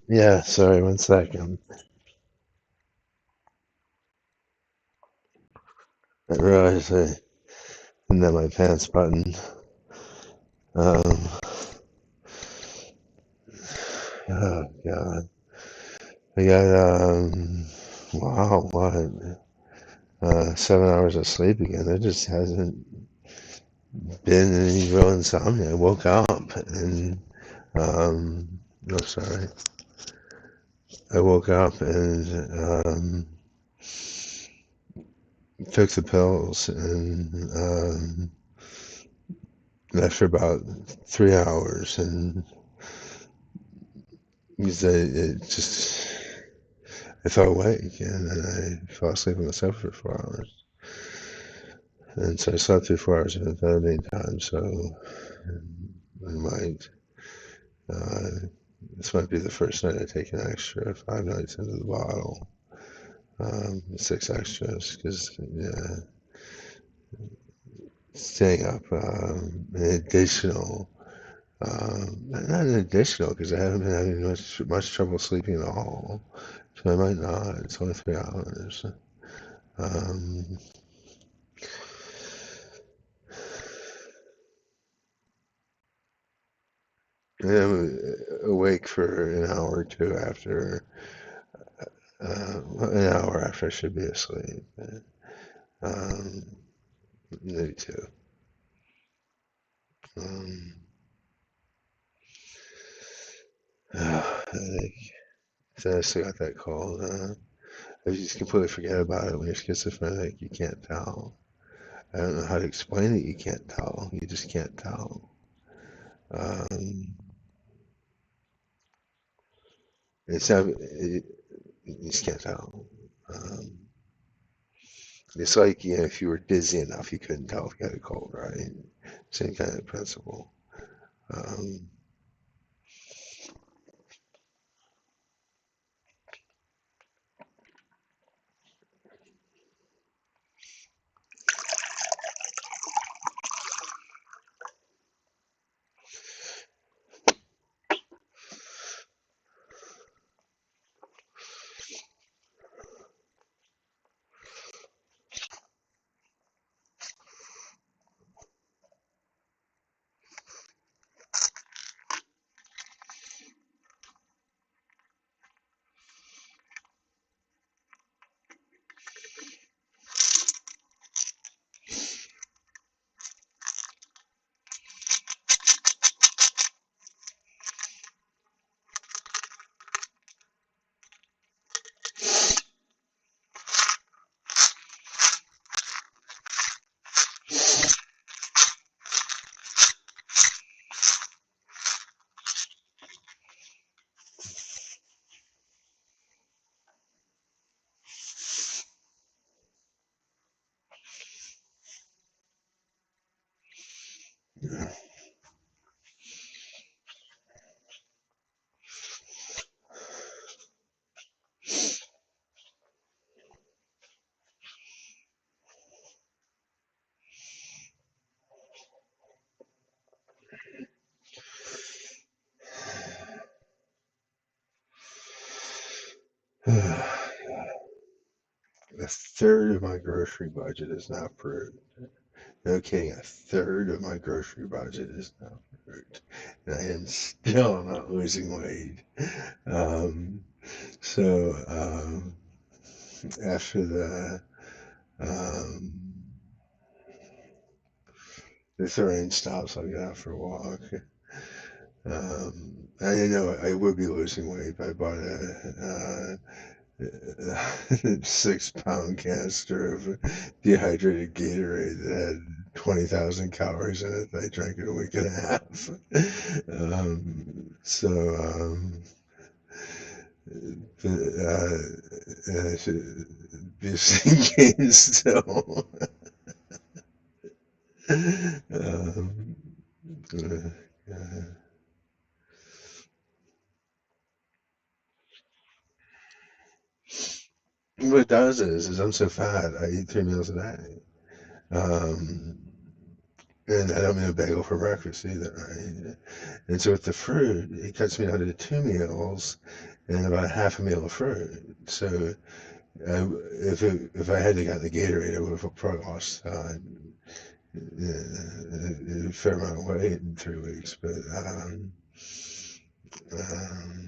Yeah, sorry, one second. I realized I didn't have my pants buttoned. Um, oh God, I got wow, what? 7 hours of sleep again. There just hasn't been any real insomnia. I woke up and no, sorry, I woke up and took the pills and after about 3 hours and because it just I felt awake and then I fell asleep on the sofa for 4 hours. And so I slept through 4 hours of amphetamine time. So I might, uh, this might be the first night I take an extra 5 nights into the bottle, 6 extras, because yeah, staying up an additional, not an additional, because I haven't been having much trouble sleeping at all. So I might not. It's only 3 hours. Um, and I'm awake for an hour or two after, an hour after I should be asleep. Um, maybe two. Um, I so I still got that cold. I just completely forget about it when you're schizophrenic. You can't tell. I don't know how to explain it. You can't tell. You just can't tell. Um, you just can't tell. Um, it's like if you were dizzy enough, you couldn't tell if you had a cold, right? Same kind of principle. Um, a third of my grocery budget is now fruit. No kidding, a third of my grocery budget is now fruit. And I am still not losing weight. Um, so after um, the rain stops, I'll get out for a walk. I know I would be losing weight if I bought a 6 pound canister of dehydrated Gatorade that had 20,000 calories in it that I drank in a week and a half. So, I should be thinking still. um, uh, what it does is I'm so fat, I eat 3 meals a day. Um, And I don't mean a bagel for breakfast either, right? And so with the fruit, it cuts me down to 2 meals and about half a meal of fruit. So if I hadn't gotten the Gatorade, I would have probably lost a fair amount of weight in 3 weeks. But um, uh,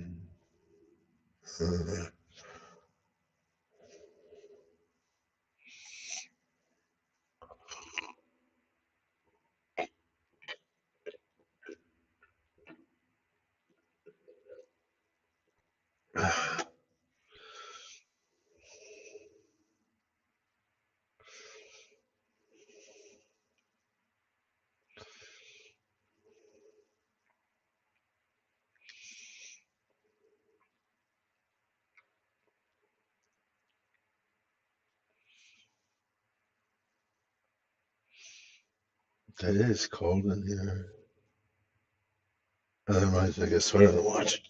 it is cold in here. Otherwise, I guess sweater to watch.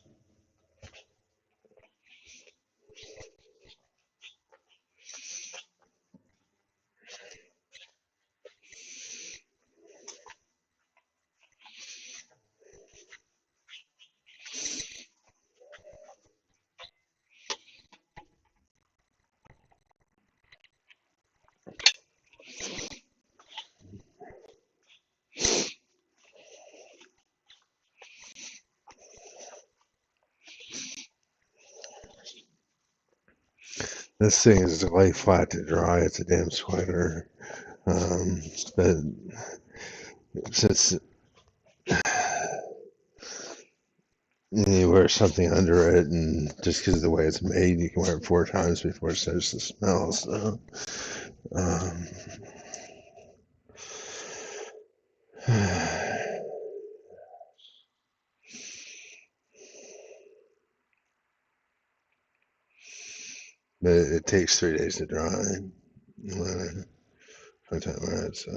This thing is lay flat to dry. It's a damn sweater. Um, but since you wear something under it, and just because of the way it's made, you can wear it 4 times before it starts to smell. So, um, but it takes 3 days to dry. By the time we're so.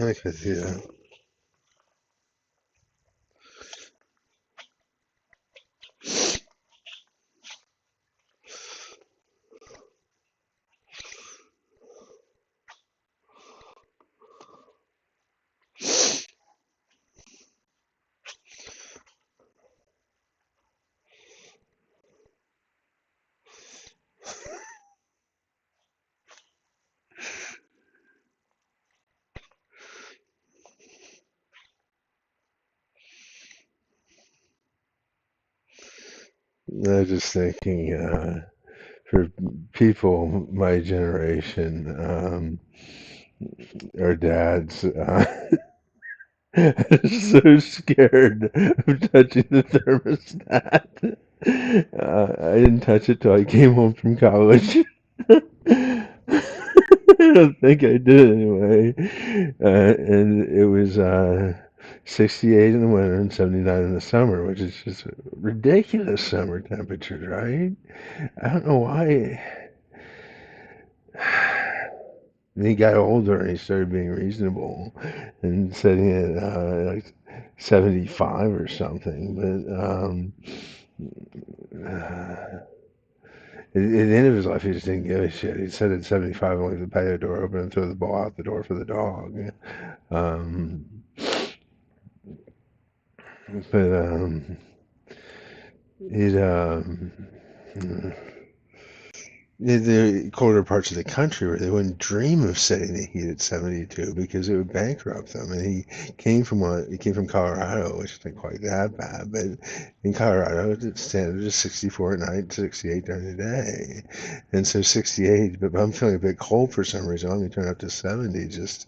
I could see that. I was just thinking, for people my generation, our dads, so scared of touching the thermostat. I didn't touch it till I came home from college. I don't think I did anyway. And it was 68 in the winter and 79 in the summer, which is just ridiculous summer temperatures, right? I don't know why. And he got older and he started being reasonable and setting it like 75 or something. But at the end of his life, he just didn't give a shit. He said at 75, only leave the patio door open and throw the ball out the door for the dog. Um, but it the colder parts of the country where they wouldn't dream of setting the heat at 72 because it would bankrupt them. And he came from Colorado, which isn't quite that bad, but in Colorado, the standard is 64 at night, 68 during the day. And so 68, but I'm feeling a bit cold for some reason. Let me turn up to 70, just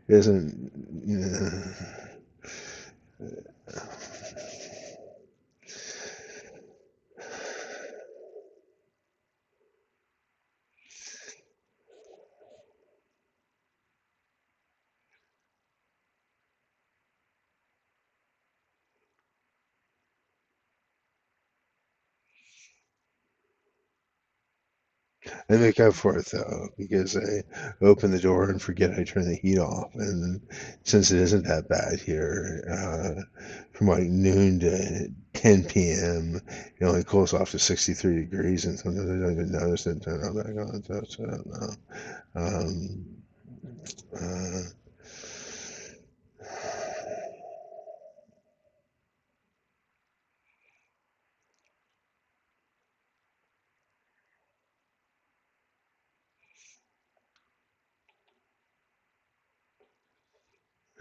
isn't, you know. I make up for it though because I open the door and forget I turn the heat off, and since it isn't that bad here, from like noon to 10 p.m., it only cools off to 63 degrees, and sometimes I don't even notice it and turn it back on. So I don't know. Um,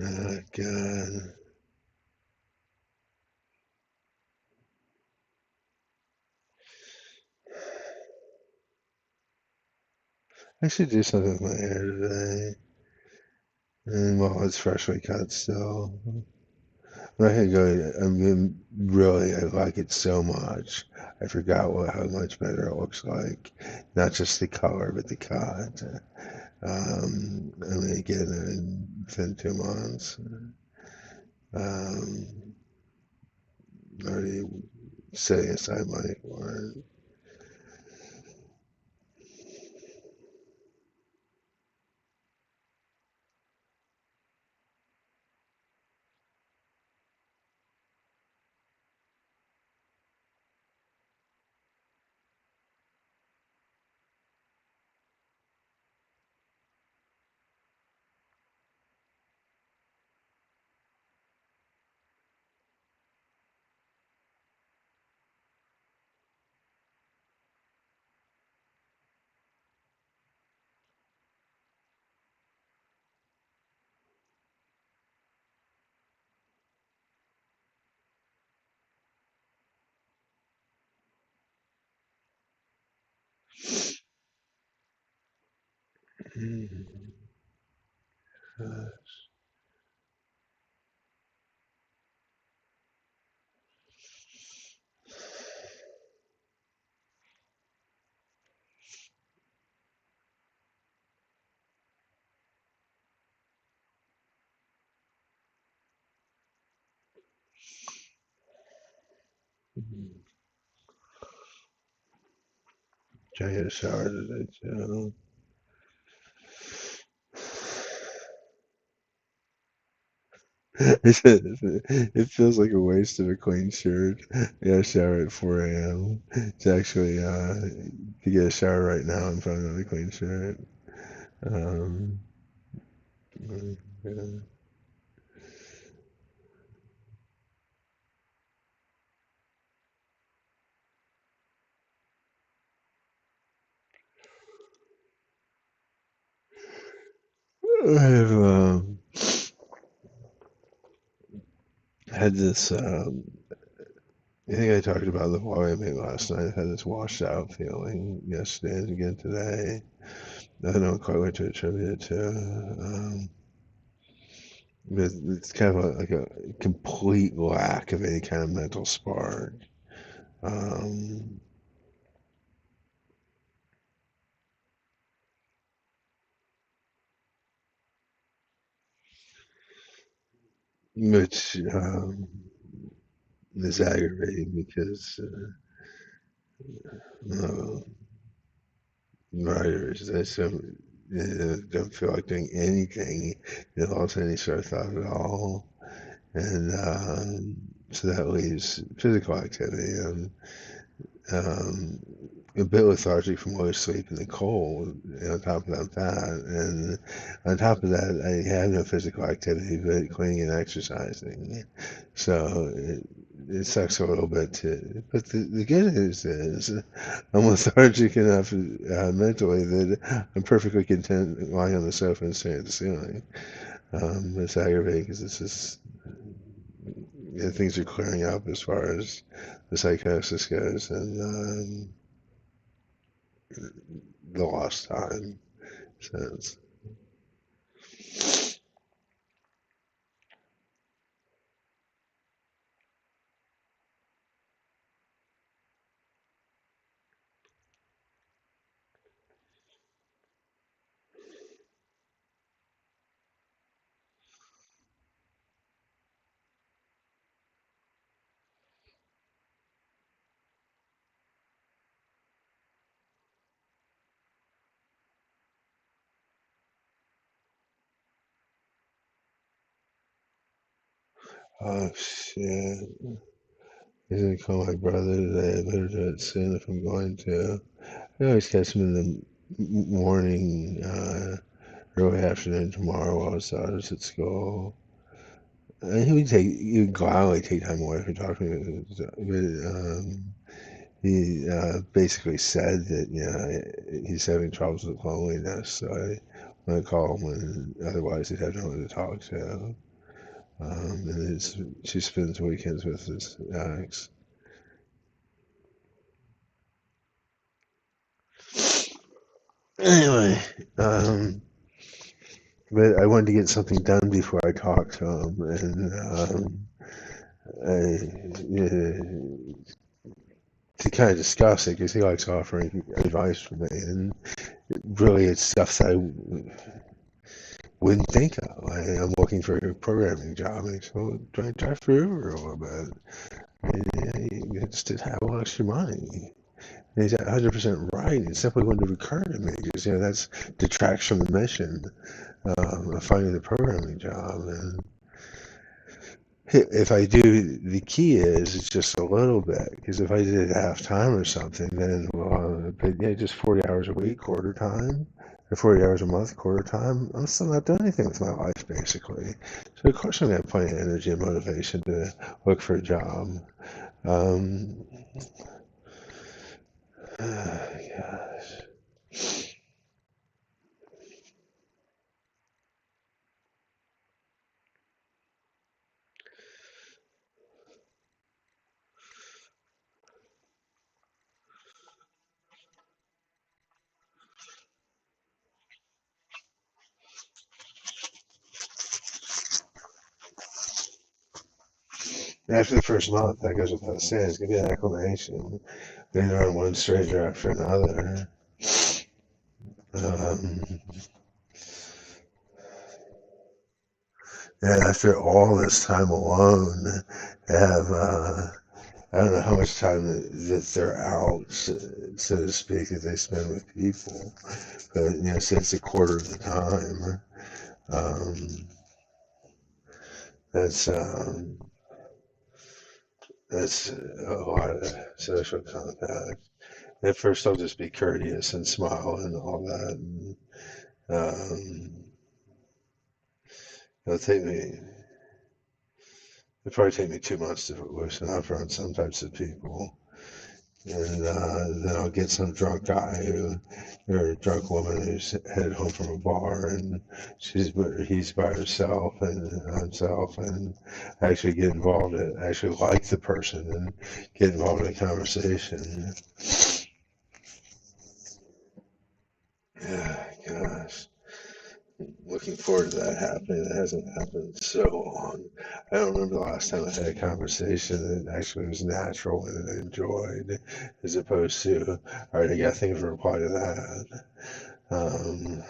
uh, God. I should do something with my hair today. And while it's freshly cut still. I'm not gonna go. Really, I like it so much. I forgot how much better it looks like. Not just the color, but the cut. I'm gonna get it in within 2 months. Um, already setting aside money for it. Trying to get a shower today too. It feels like a waste of a clean shirt. I gotta shower at 4 a.m. to actually to get a shower right now and find another clean shirt. Um, yeah. I have had this. I think I talked about the Hawaii I made last night. I had this washed out feeling yesterday and again today. I don't know quite what to attribute it to. But it's kind of like a complete lack of any kind of mental spark. Um, which is aggravating because uh, writers, I some don't feel like doing anything that involves any sort of thought at all, and so that leaves physical activity. Um, a bit lethargic from always sleep in the cold, on top of that, and on top of that, I have no physical activity but cleaning and exercising. So it sucks a little bit too. But the good news is I'm lethargic enough mentally that I'm perfectly content lying on the sofa and staring at the ceiling. It's aggravating because it's just things are clearing up as far as the psychosis goes, and the lost time sense. Oh shit. He's gonna call my brother today. I better do it soon if I'm going to. I always catch him in the morning, early afternoon tomorrow while his daughter's at school. And he would gladly take time away from talking to me. But he basically said that, he's having troubles with loneliness. So I want to call him when otherwise he'd have no one to talk to. And she spends weekends with his ex. Anyway, but I wanted to get something done before I talked to him, and to kind of discuss it because he likes offering advice for me, and really it's stuff that I wouldn't think of. I'm looking for a programming job, and so try for Uber a little bit. Just to have a little extra money. And he's 100% right. It simply wouldn't have occurred to me because that's detracts from the mission of finding the programming job. And if I do, the key is it's just a little bit because if I did it half time or something, then but yeah, just 40 hours a week, quarter time, or 40 hours a month, quarter time, I'm still not doing anything with my life basically. So of course I'm gonna have plenty of energy and motivation to look for a job. Um, gosh. After the first month, that goes without saying, it's gonna be an acclimation. Then you're on one stranger after another. Um, and after all this time alone, have I don't know how much time that they're out, so to speak, that they spend with people, but so it's a quarter of the time. Um, that's um, that's a lot of social contact. At first, I'll just be courteous and smile and all that. And, it'll take me. It'll probably take me 2 months to loosen up around some types of people. And then I'll get some drunk guy or a drunk woman who's headed home from a bar, and he's by herself and himself, and actually get involved in, actually like the person and get involved in a conversation. Yeah, gosh. Looking forward to that happening. It hasn't happened in so long. I don't remember the last time I had a conversation that actually was natural and I enjoyed, as opposed to, all right, I got to think of a reply to that. Um,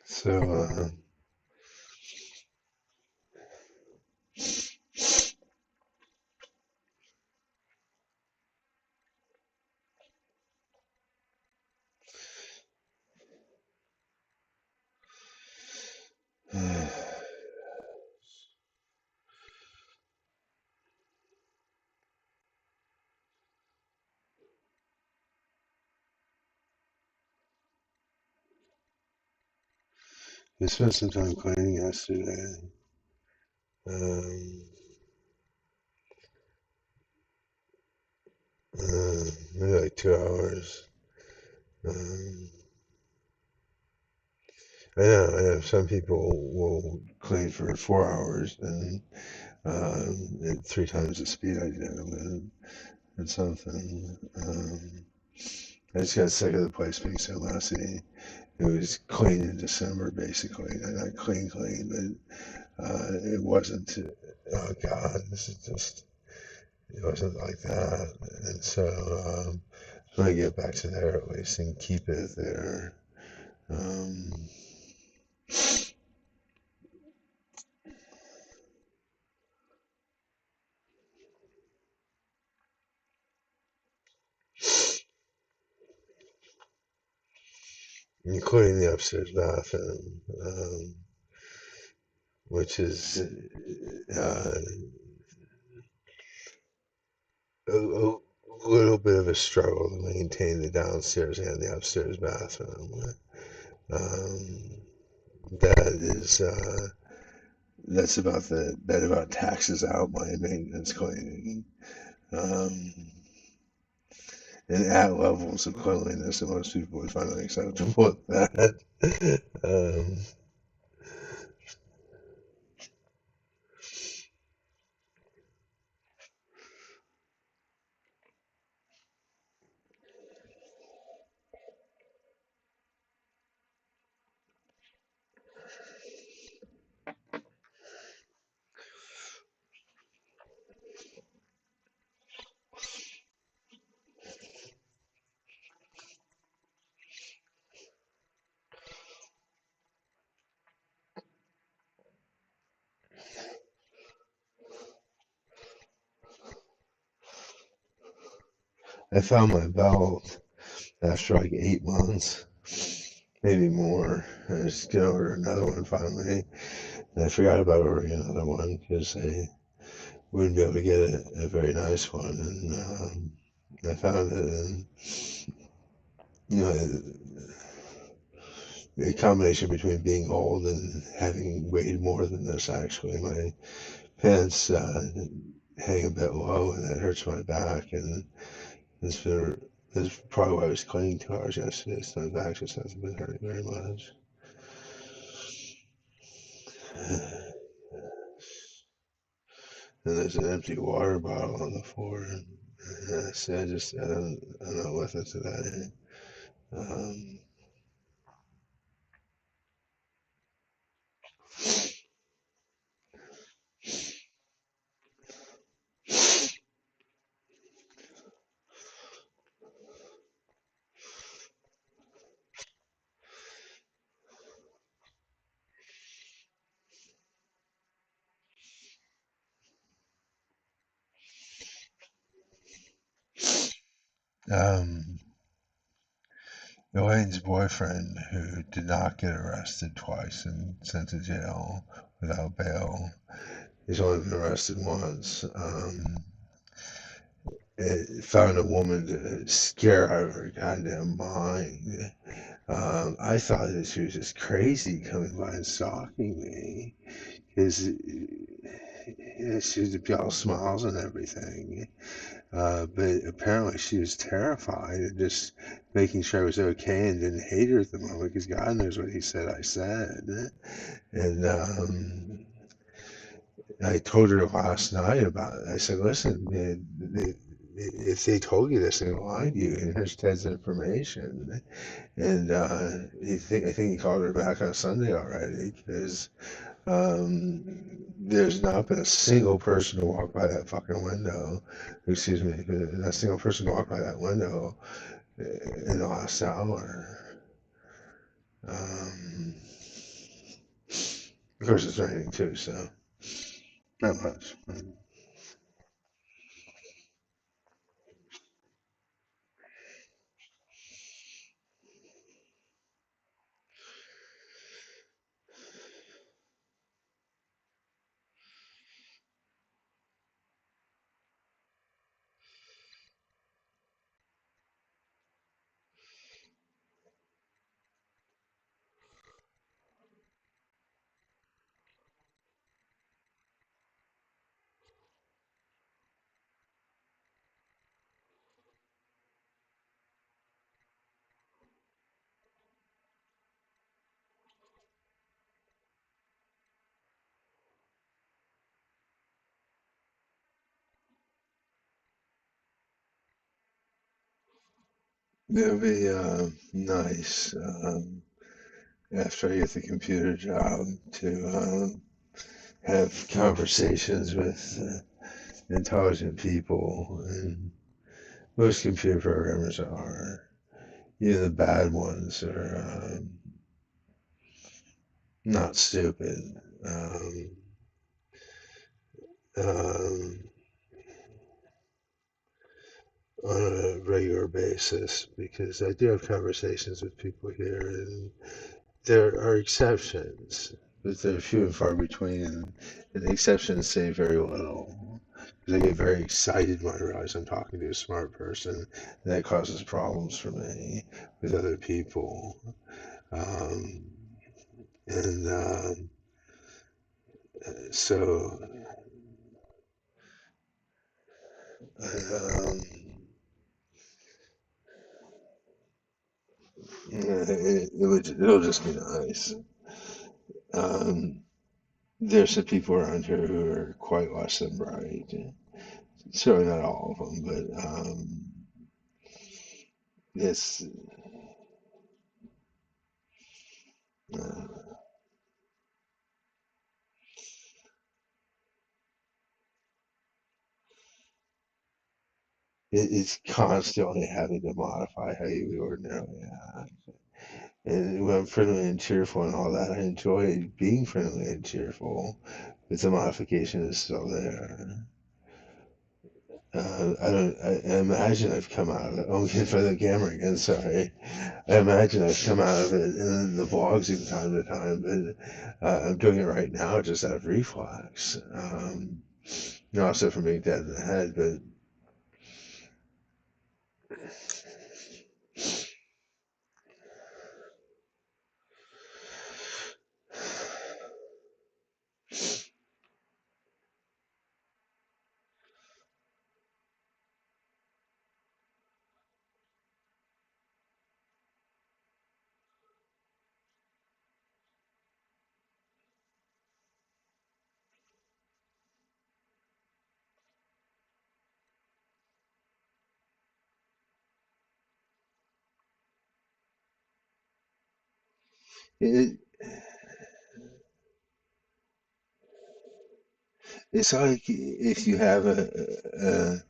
so, I spent some time cleaning yesterday. Um, maybe like 2 hours. Um, I know some people will clean for 4 hours and at 3 times the speed I do, and something. I just got sick of the place being so messy. It was clean in December, basically. Not clean, clean, but it wasn't. Oh God, this is just. It wasn't like that, and so I'm gonna get back to there at least and keep it there. Um, Including the upstairs bathroom, which is a little bit of a struggle to maintain the downstairs and the upstairs bathroom. Um, that is that about taxes out my maintenance cleaning. Um, and at levels of cleanliness that most people would find unacceptable at that. I found my belt after like 8 months, maybe more. I was gonna order another one finally, and I forgot about ordering another one because I wouldn't be able to get a very nice one. And I found it, and you know, a combination between being old and having weighed more than this. Actually, my pants hang a bit low, and it hurts my back. And it's been that's probably why I was cleaning 2 hours yesterday. So my back just hasn't been hurting very much. And there's an empty water bottle on the floor. And see, I'm not with it today. Um, um, Elaine's boyfriend, who did not get arrested twice and sent to jail without bail, he's only been arrested once. Found a woman to scare out of her goddamn mind. I thought that she was just crazy coming by and stalking me because she was be all smiles and everything. But apparently she was terrified and just making sure I was okay and didn't hate her at the moment because God knows what he said I said. And I told her last night about it. I said, listen, if they told you this, they lied to you, and here's Ted's information. And I think he called her back on Sunday already because there's not been a single person to walk by that fucking window. Excuse me, not a single person to walk by that window in the last hour. Um, of course, it's raining too, so not much. It'll be nice after I get the computer job to have conversations with intelligent people, and most computer programmers are. Even the bad ones are not stupid um, um, on a regular basis, because I do have conversations with people here, and there are exceptions, but they're few and far between, and the exceptions say very little. Because I get very excited when I realize I'm talking to a smart person, and that causes problems for me with other people. Um, and so um, it'll just be nice. Um, there's some people around here who are quite less than bright. Certainly not all of them, but it's uh, it's constantly having to modify how you would ordinarily act. And when I'm friendly and cheerful and all that, I enjoy being friendly and cheerful, but the modification is still there. I don't. I imagine I've come out of it. Oh, in front of the camera again. Sorry. I imagine I've come out of it in the vlogs from time to time, but I'm doing it right now just out of reflex. Not also from being dead in the head, but it, it's like if you have a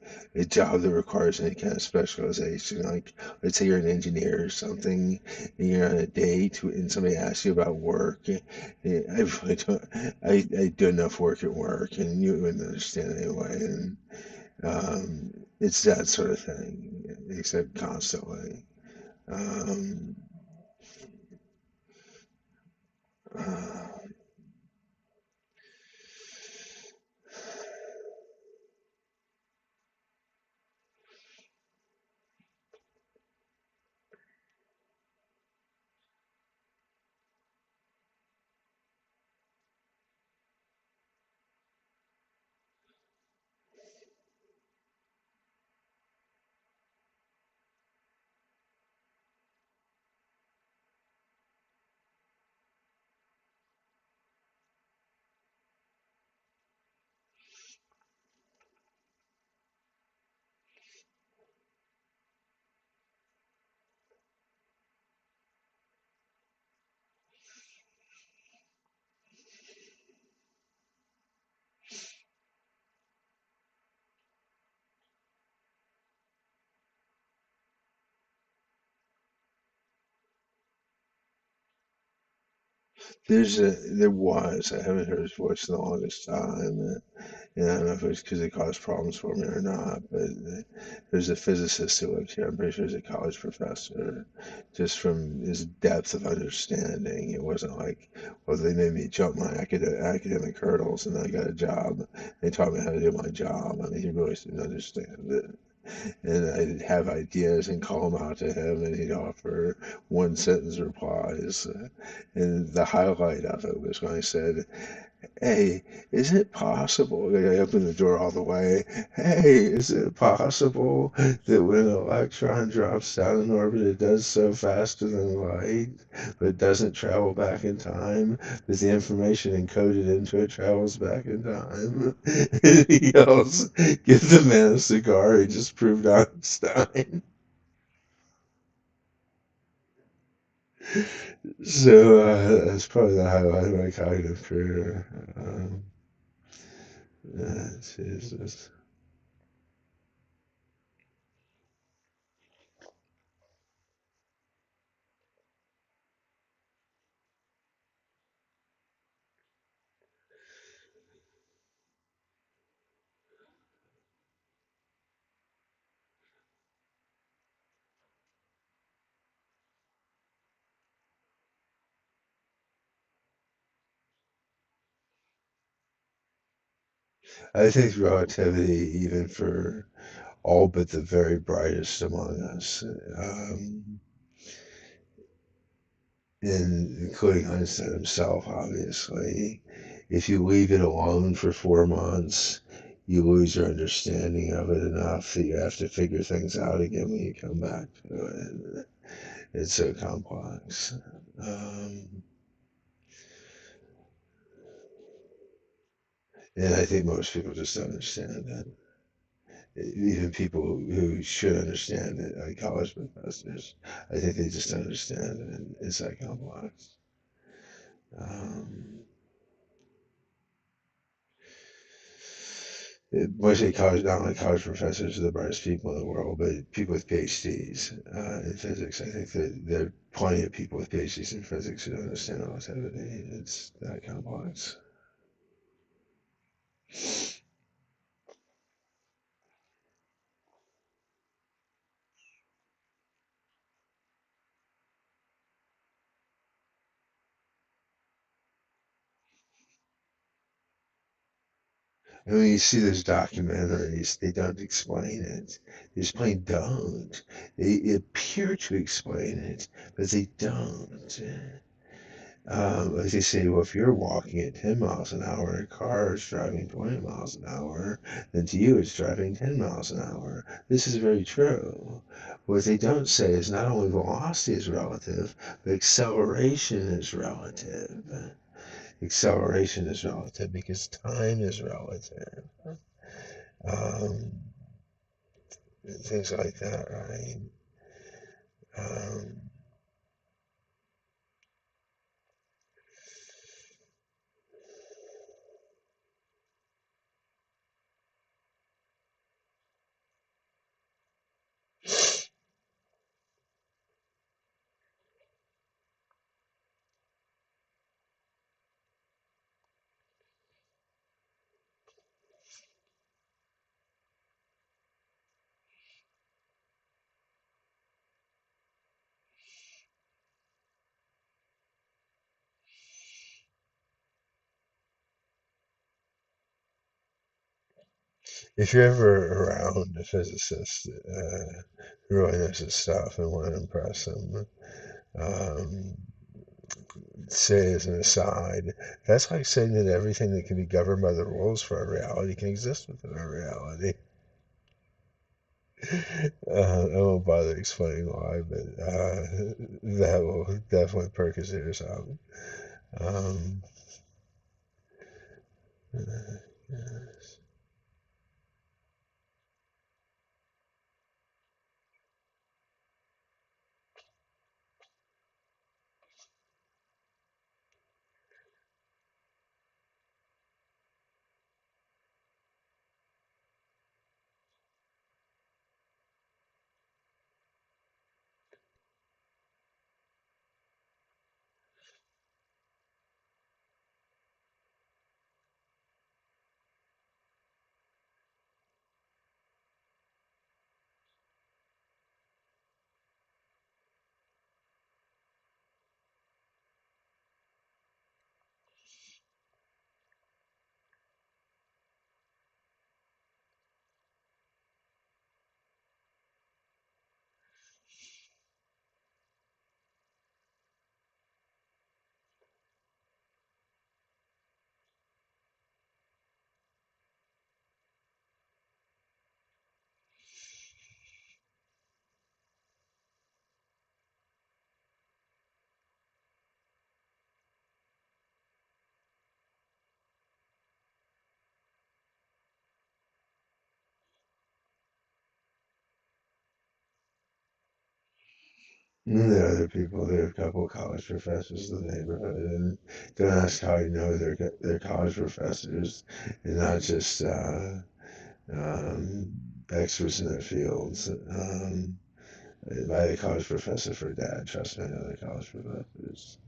job that requires any kind of specialization, like let's say you're an engineer or something, and you're on a date and somebody asks you about work. I really don't. I do enough work at work, and you wouldn't understand anyway. And it's that sort of thing, except constantly. Um, uh, there was. I haven't heard his voice in the longest time. And I don't know if it was because it caused problems for me or not, but there's a physicist who lived here. I'm pretty sure he's a college professor. Just from his depth of understanding, it wasn't like, well, they made me jump my academic hurdles and I got a job. They taught me how to do my job. I mean, he really didn't understand it. And I'd have ideas and call them out to him, and he'd offer one sentence replies. And the highlight of it was when I said, "Hey, is it possible?" Like, I opened the door all the way. "Hey, is it possible that when an electron drops down in orbit, it does so faster than light, but it doesn't travel back in time, that the information encoded into it travels back in time?" And he yells, "Give the man a cigar, he just proved Einstein." So that's probably the highlight of my cognitive career. Jesus. I think relativity, even for all but the very brightest among us, including Einstein himself, obviously, if you leave it alone for 4 months, you lose your understanding of it enough that you have to figure things out again when you come back to it. It's so complex. Um, and I think most people just don't understand it. Even people who should understand it, like college professors, I think they just don't understand it. And it's that complex. Um, Mostly college, not only college professors are the brightest people in the world, but people with PhDs in physics. I think that there are plenty of people with PhDs in physics who don't understand relativity. It's that complex. And when you see those documentaries, they don't explain it. They just plain don't. They appear to explain it, but they don't. Like they say, well, if you're walking at 10 miles an hour and a car is driving 20 miles an hour, then to you it's driving 10 miles an hour. This is very true. What they don't say is not only velocity is relative, but acceleration is relative. Acceleration is relative because time is relative. Um, Things like that, right? Um, if you're ever around a physicist who really knows his stuff and want to impress him, um, say as an aside, that's like saying that everything that can be governed by the rules for our reality can exist within our reality. I won't bother explaining why, but that will definitely perk his ears out. Um, yes. And there are other people, there are a couple of college professors in the neighborhood, and don't ask how I know they're college professors and not just experts in their fields. I had a college professor for dad, trust me, I know the college professors.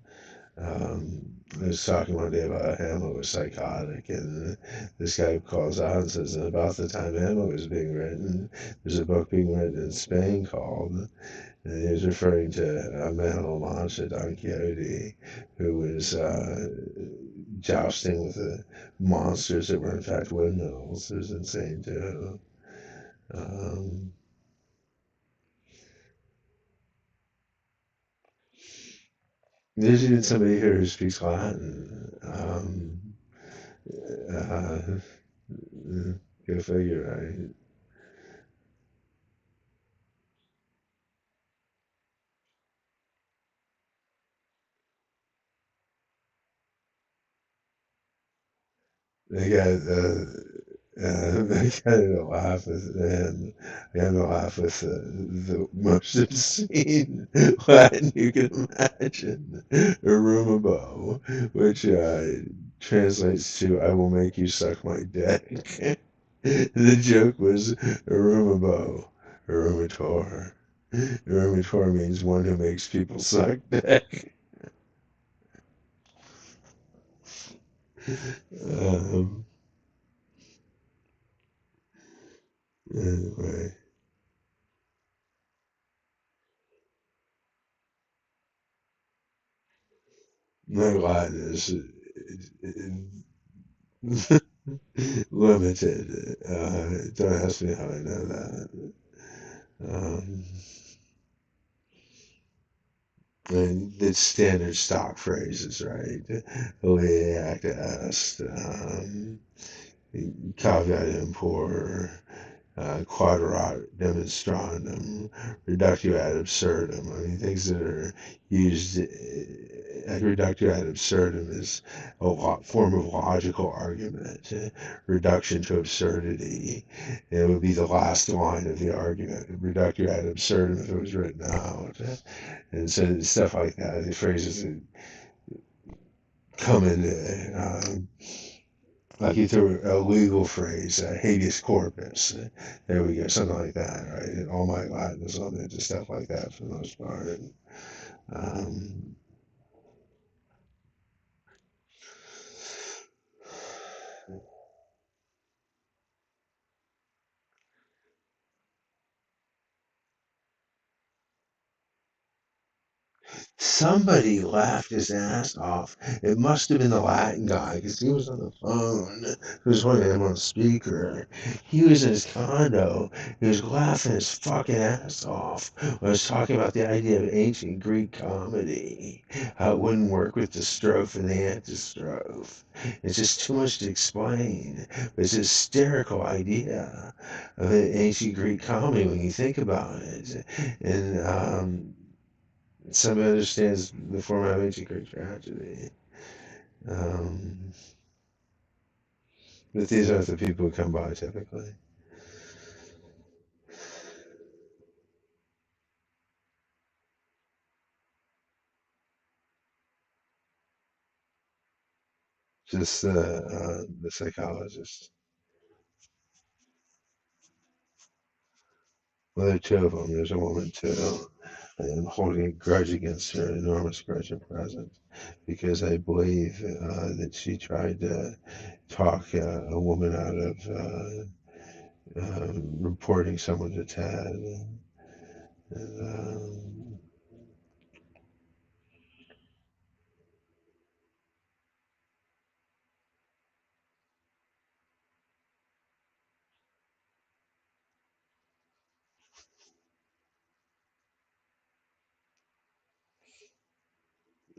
I was talking one day about how Hamlet was psychotic, and this guy calls out and says, about the time Hamlet was being written, there's a book being written in Spain called, and he was referring to a man on La Mancha, Don Quixote, who was jousting with the monsters that were in fact windmills. It was insane too. Um, there's even somebody here who speaks Latin. Uh, Go figure, right? They got I got to laugh with man. I got to laugh with the most obscene Latin you can imagine, Arumabo, which translates to "I will make you suck my dick." The joke was Arumabo, Arumator. Arumator means one who makes people suck dick. Um, anyway. My Latin is limited. Don't ask me how I know that. Um, and it's standard stock phrases, right? Iliac est, caveat emptor, quadrant demonstrandum, reductio ad absurdum. I mean, things that are used, reductio ad absurdum is a form of logical argument. Reduction to absurdity, it would be the last line of the argument. Reductio ad absurdum if it was written out. And so stuff like that, the phrases that come in, like you threw a legal phrase, habeas corpus. There we go, something like that, right? And all my Latin is on into stuff like that for the most part. And, um, Somebody laughed his ass off. It must have been the Latin guy because he was on the phone. He was putting him on speaker. He was in his condo. He was laughing his fucking ass off. I was talking about the idea of ancient Greek comedy, how it wouldn't work with the strophe and the antistrophe. It's just too much to explain. But it's a hysterical idea of ancient Greek comedy when you think about it. And somebody understands the format of ancient Greek tragedy. Um, but these aren't the people who come by typically. Just the psychologists. Well, there are two of them. There's a woman too. I'm holding a grudge against her, an enormous grudge at present, because I believe that she tried to talk a woman out of reporting someone to Ted. And,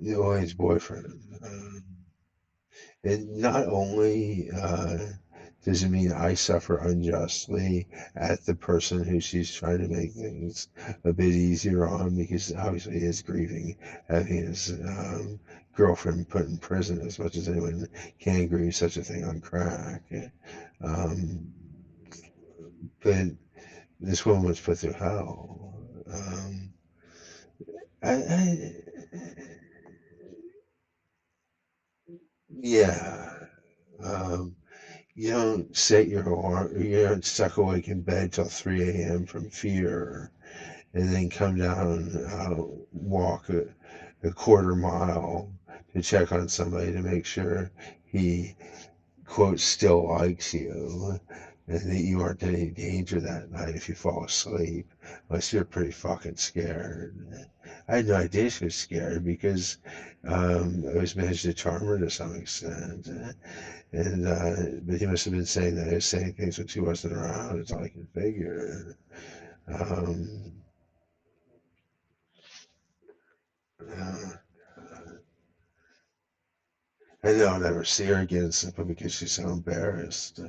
Elaine's boyfriend. And not only does it mean I suffer unjustly at the person who she's trying to make things a bit easier on, because obviously he is grieving having his girlfriend put in prison as much as anyone can grieve such a thing on crack. Um, but this woman was put through hell. Um, I yeah. Um, you don't set your alarm. You don't suck awake in bed till 3 a.m. from fear, and then come down, walk a quarter mile to check on somebody to make sure he quote still likes you and that you aren't in any danger that night if you fall asleep unless you're pretty fucking scared. I had no idea she was scared because I was managed to charm her to some extent. And but he must have been saying that I was saying things when she wasn't around. It's all I can figure. Um, uh, I know I'll never see her again simply because she's so embarrassed.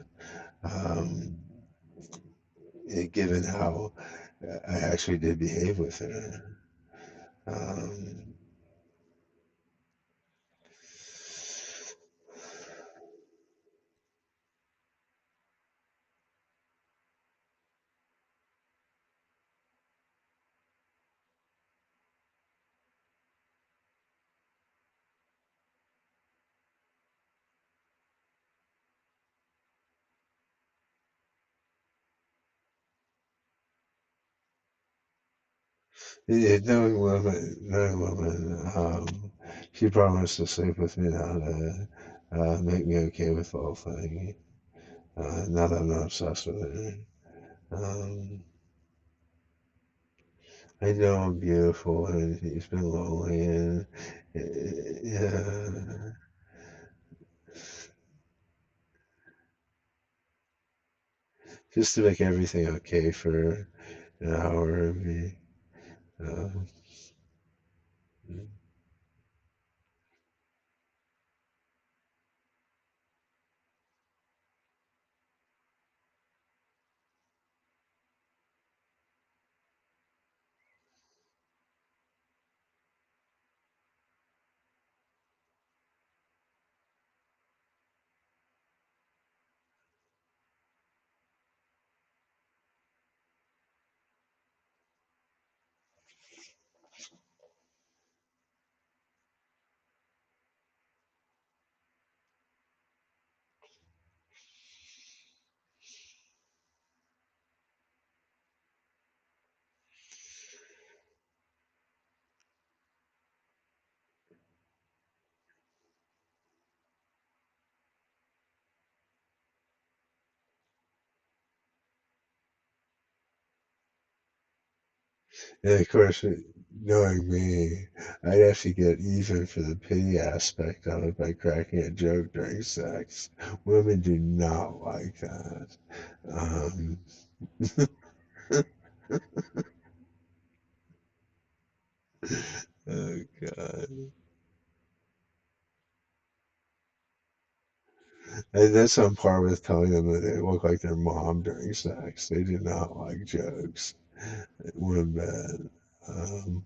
Um, Given how I actually did behave with her. Um, yeah, knowing woman, she promised to sleep with me now to make me okay with the whole thing. Now that I'm not obsessed with it. Um, I know I'm beautiful and he's been lonely and yeah, just to make everything okay for an hour. Maybe. Uh, And of course, knowing me, I'd have to get even for the pity aspect of it by cracking a joke during sex. Women do not like that. Um, oh God. And that's on par with telling them that they look like their mom during sex. They do not like jokes. One bad. Um,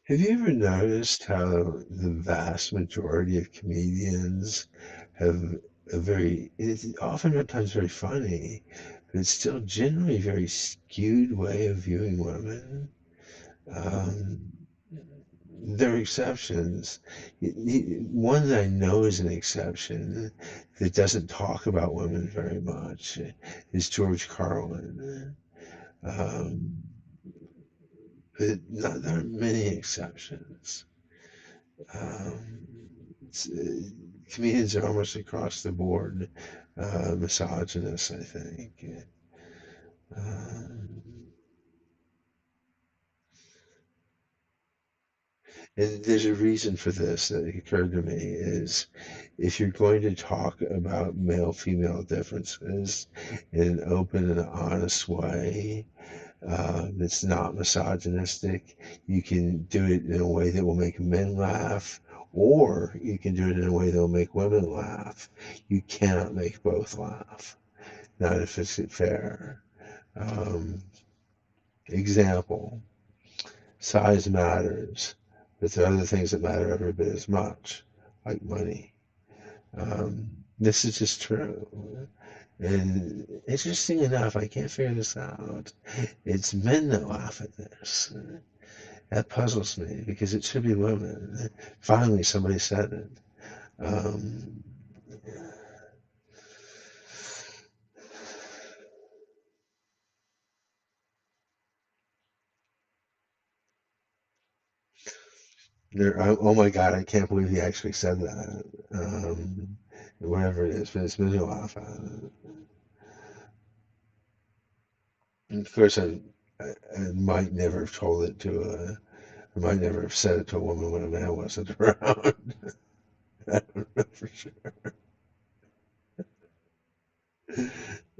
have you ever noticed how the vast majority of comedians have a very, it's oftentimes very funny, but it's still generally a very skewed way of viewing women? Um, there are exceptions. One that I know is an exception that doesn't talk about women very much is George Carlin. Um, but not, there are many exceptions. Um, it's, comedians are almost across the board misogynist, I think. Um, And there's a reason for this that occurred to me is if you're going to talk about male female differences in an open and honest way, that's not misogynistic, you can do it in a way that will make men laugh, or you can do it in a way that will make women laugh. You cannot make both laugh. Not if it's fair. Um, Example, size matters, but there are other things that matter every bit as much, like money. This is just true. And interesting enough, I can't figure this out. It's men that laugh at this. That puzzles me because it should be women. Finally, somebody said it. Um, oh my God, I can't believe he actually said that. Whatever it is, but it's made me laugh at it. And of course, I might never have told it to I might never have said it to a woman when a man wasn't around. I don't know for sure.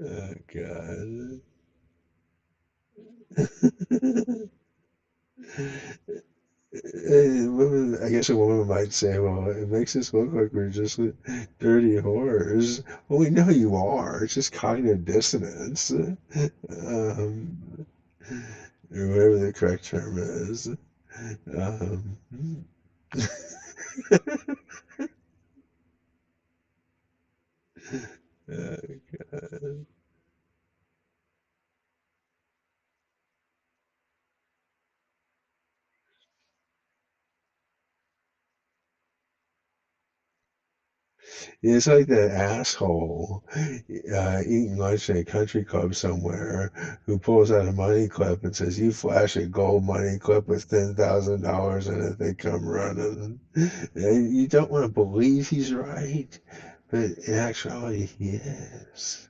Oh God. Women, I guess a woman might say, well, it makes us look like we're just dirty whores. Well, we know you are. It's just cognitive dissonance, or whatever the correct term is. Um, uh, It's like that asshole eating lunch in a country club somewhere who pulls out a money clip and says, "You flash a gold money clip with $10,000 in it, they come running." And you don't want to believe he's right, but in actuality, he is.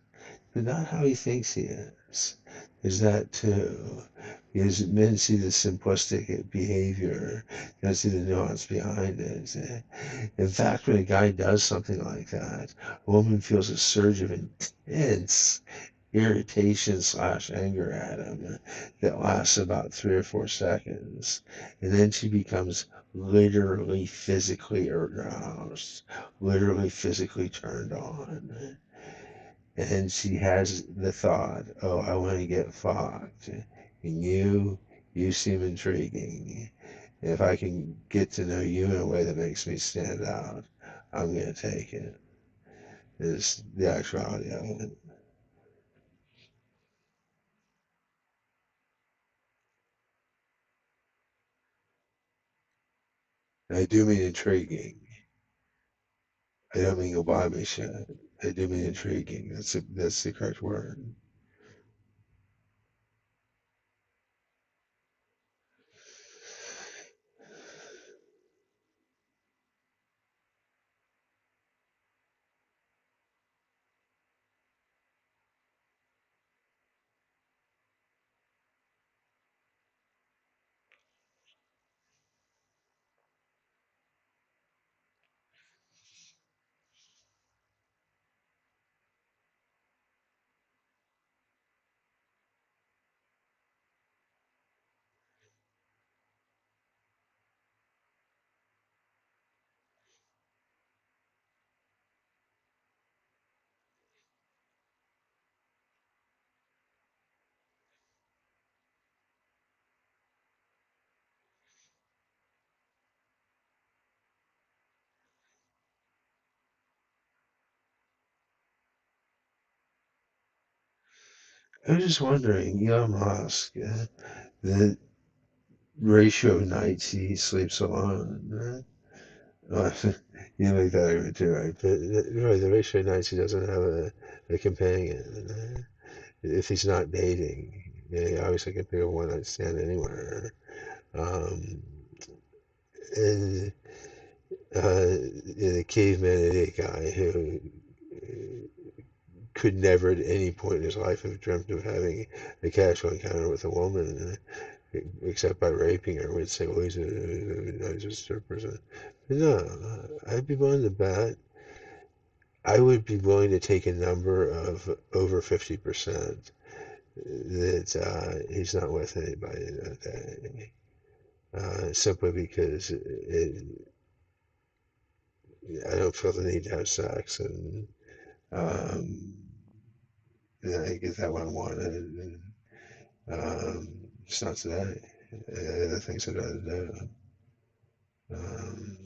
But not how he thinks he is. There's that too. Because men see the simplistic behavior, they don't see the nuance behind it. In fact, when a guy does something like that, a woman feels a surge of intense irritation slash anger at him that lasts about 3 or 4 seconds. And then she becomes literally physically aroused, literally physically turned on. And she has the thought, oh, I want to get fucked. And you seem intriguing. If I can get to know you in a way that makes me stand out, I'm going to take it. Is the actuality of it. And I do mean intriguing. I don't mean go buy me shit. I do mean intriguing. That's the correct word. I was just wondering, Elon Musk, the ratio of nights he sleeps alone. Well, you make that argument too, right? But really, the ratio of nights he doesn't have a companion. If he's not dating, he obviously can pick a one night stand anywhere. Um, and the caveman idiot guy who could never at any point in his life have dreamt of having a casual encounter with a woman except by raping her, would say, well, he's just a stripper. No, I'd be willing to bet. I would be willing to take a number of over 50% that he's not with anybody that day. Simply because I don't feel the need to have sex, and um, I get that when I want it. And, it's not today. Other things I'd rather do. Um,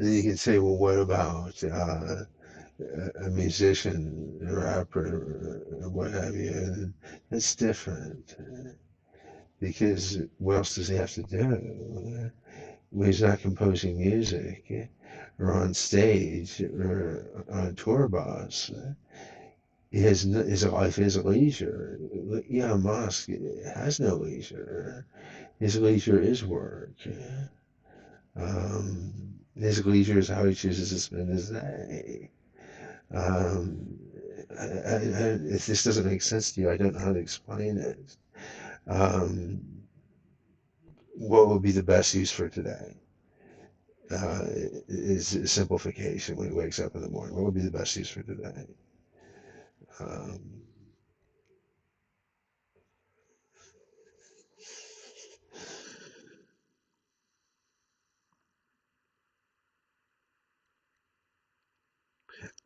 and you can say, well, what about a musician, a rapper, or what have you? And it's different because what else does he have to do? When he's not composing music or on stage or on a tour bus. His life is leisure. Elon Musk has no leisure. His leisure is work. His leisure is how he chooses to spend his day. Um, if this doesn't make sense to you, I don't know how to explain it. Um, what would be the best use for today? Is simplification when he wakes up in the morning. What would be the best use for today? Um,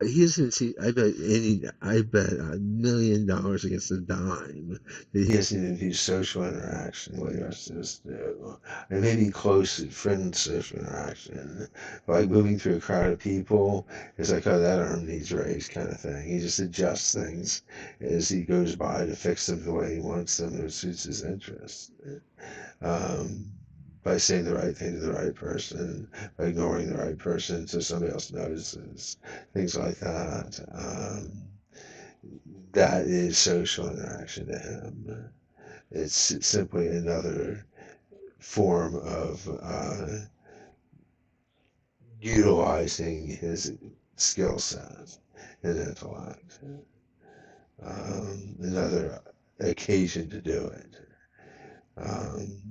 he isn't. See, I bet $1 million against a dime that he hasn't even used social interaction the way the rest of us do. And maybe close friend social interaction, like moving through a crowd of people. It's like, oh, that arm needs raised, kind of thing. He just adjusts things as he goes by to fix them the way he wants them, that suits his interests. Um, by saying the right thing to the right person, by ignoring the right person so somebody else notices, things like that. That is social interaction to him. It's simply another form of utilizing his skill set and intellect. Another occasion to do it. Um,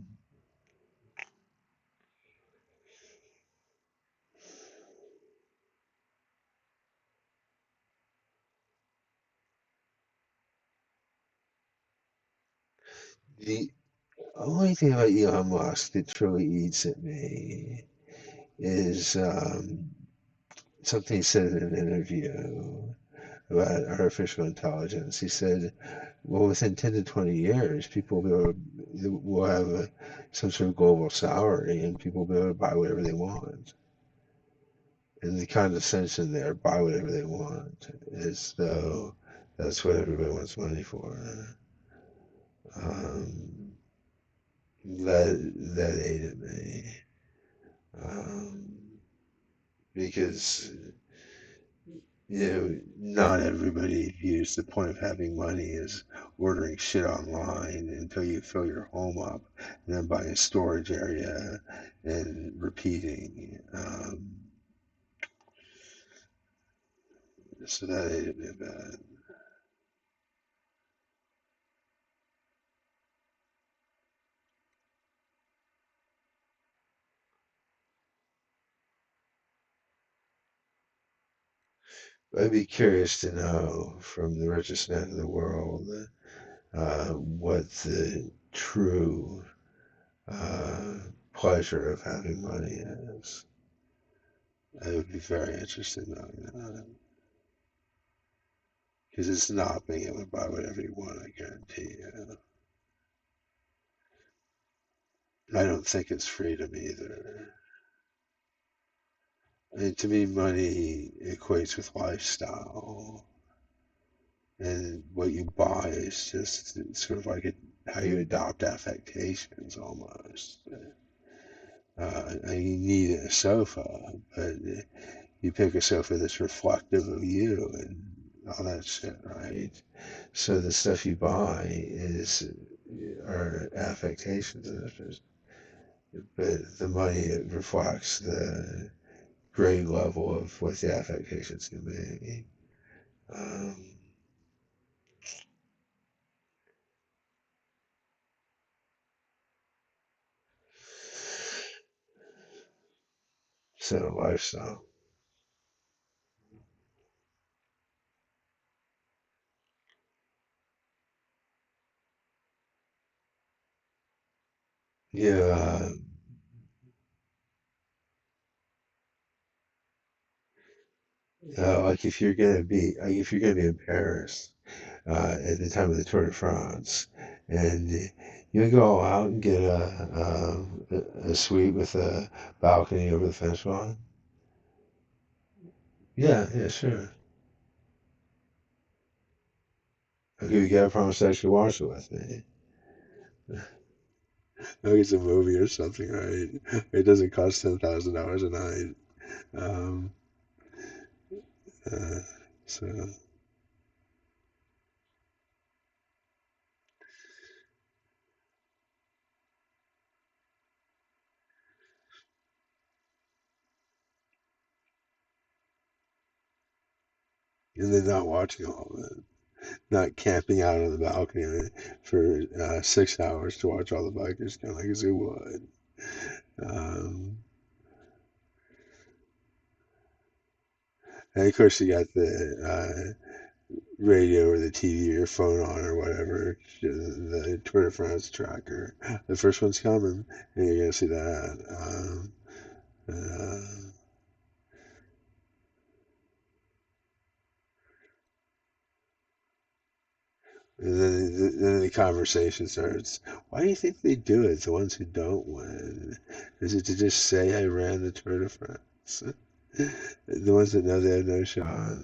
the only thing about Elon Musk that truly eats at me is something he said in an interview about artificial intelligence. He said, well, within 10 to 20 years, people will have some sort of global salary and people will be able to buy whatever they want. And the condescension there, buy whatever they want, as though that's what everybody wants money for. Um, that ate at me. Um, because not everybody views the point of having money as ordering shit online until you fill your home up, and then buying a storage area and repeating. So that ate me bad. I'd be curious to know from the richest man in the world what the true uh, pleasure of having money is. I would be very interested in knowing that. Because it's not being able to buy whatever you want, I guarantee you. I don't think it's freedom either. And to me, money equates with lifestyle. And what you buy is just sort of like how you adopt affectations almost. You need a sofa, but you pick a sofa that's reflective of you and all that shit, right? So the stuff you buy are affectations. but the money it reflects the grade level of what the affectations can be. Um, so lifestyle. Yeah, like if you're gonna be in Paris at the time of the Tour de France, and you go all out and get a suite with a balcony over the finish line. Yeah, yeah, sure. I'll give you a promise to actually watch it with me. Like it's a movie or something, right? It doesn't cost $10,000 a night. Um, uh, so, and then not watching all of it, not camping out on the balcony for 6 hours to watch all the bikers come like a zoo would. Um, and of course, you got the radio or the TV or phone on or whatever, the Tour de France tracker. The first one's coming, and you're gonna see that. Uh, and then the conversation starts. Why do you think they do it? The ones who don't win. Is it to just say I ran the Tour de France? The ones that know they have no shot.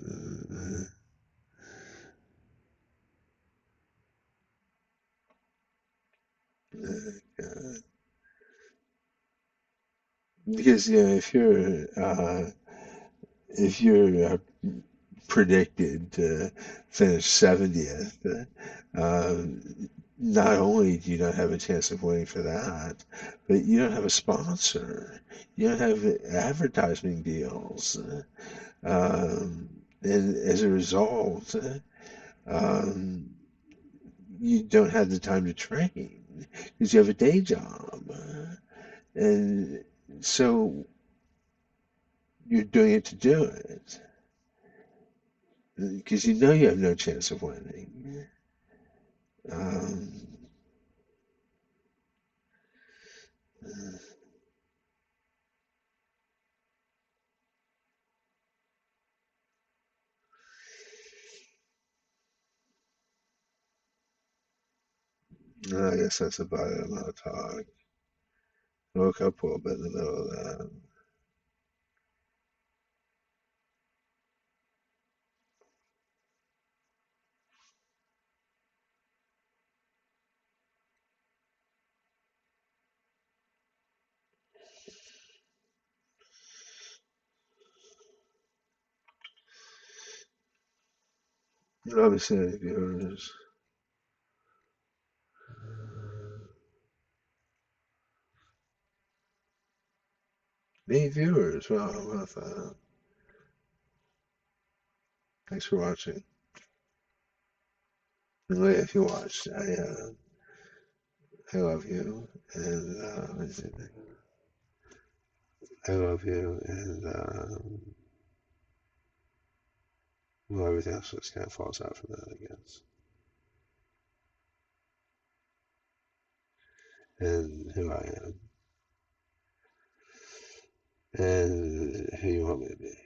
Because if you're predicted to finish 70th, not only do you not have a chance of winning for that, but you don't have a sponsor. You don't have advertising deals. And as a result, um, you don't have the time to train because you have a day job. And so you're doing it to do it because you know you have no chance of winning. Um, I guess that's about it. I'm out talk. I woke up a little bit in the middle of that. Obviously, any viewers. Me viewers. Wow, how about that? Thanks for watching. And Leah, if you watched, I love you, and I love you, and well, everything else just kind of falls out from that, I guess. And who I am, and who you want me to be.